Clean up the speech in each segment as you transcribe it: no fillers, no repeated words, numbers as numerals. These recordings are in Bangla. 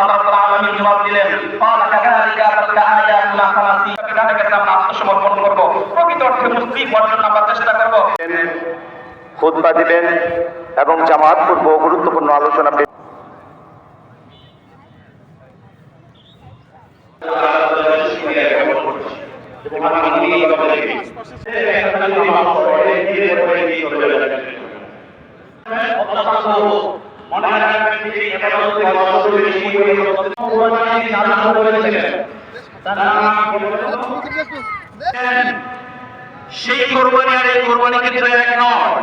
আল্লাহ তাআলা আলামিন জবাব দিলেন, ক্বালা কাযালিকা আতাতকা আয়াতুনা ফানাসি, এটাকে আমরা আত্মসমর্পণ করব, প্রকৃত অর্থে মুসলিম অর্জন আমরা চেষ্টা করব। খুতবা দিবেন এবং জামাত পূর্ব গুরুত্বপূর্ণ আলোচনা সেই কোরবানি আর এই কোরবানি কিন্তু এক নয়।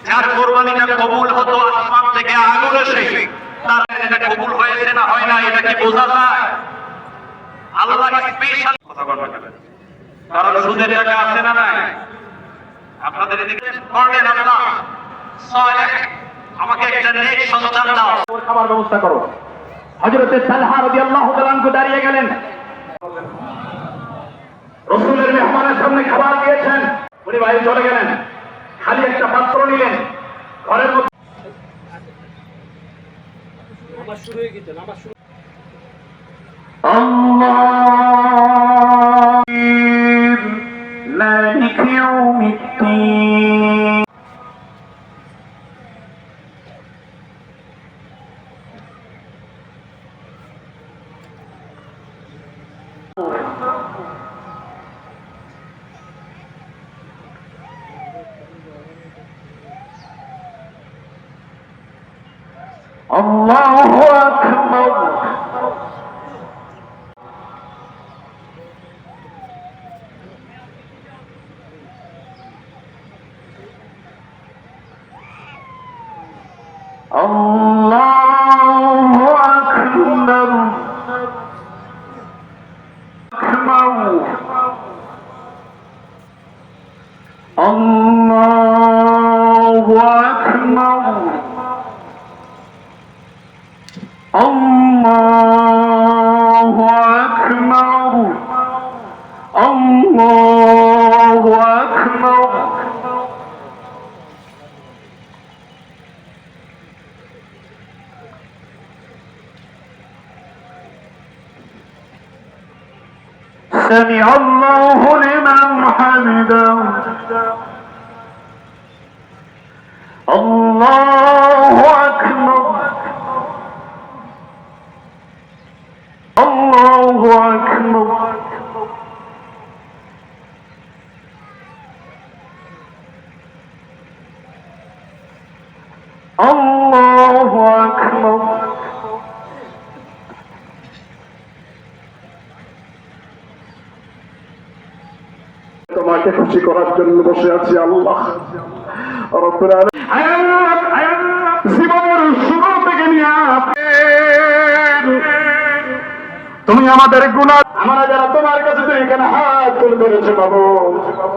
যার কোরবানিটা কবুল হতো আসমান থেকে আগুন এসে, তার এটা কবুল হয়েছে না হয় না এটা কি বোঝা যায়? আল্লাহ স্পেশাল কথা বলবেন, কারণ সুদের টাকা আছে না নাই? আপনাদের এদিকে করলেন আল্লাহ সালেহ, আমাকে একটা নেক সন্তান দাও, খাবার ব্যবস্থা করো। হযরত তালহা রাদিয়াল্লাহু তাআলা আনহু দাঁড়িয়ে গেলেন, রাসূলের মেহমানের সামনে খাবার দিয়েছেন, উনি বাইরে চলে গেলেন, খালি একটা পাত্র নিলেন, ঘরের মধ্যে নামাজ শুরু হয়ে গেছে। নামাজ শুরু আল্লাহ মালিক ইয়াউমিদ্দিন। আল্লাহু আকবার। আল্লাহু আকবার। আল্লাহু আকবার। আল্লাহু আকবার। আল্লাহু আকবার। سمع الله لمن حمده. الله أكبر. الله أكبر. الله أكبر. তোমাকে খুশি করার জন্য বসে আছি আল্লাহ রব্বুল আলামিন। জীবনের শুরু থেকে নিয়ে তুমি আমাদের গুনাহ, আমরা যারা তোমার কাছে এখানে হাত তুলে ধরেছে বাবু,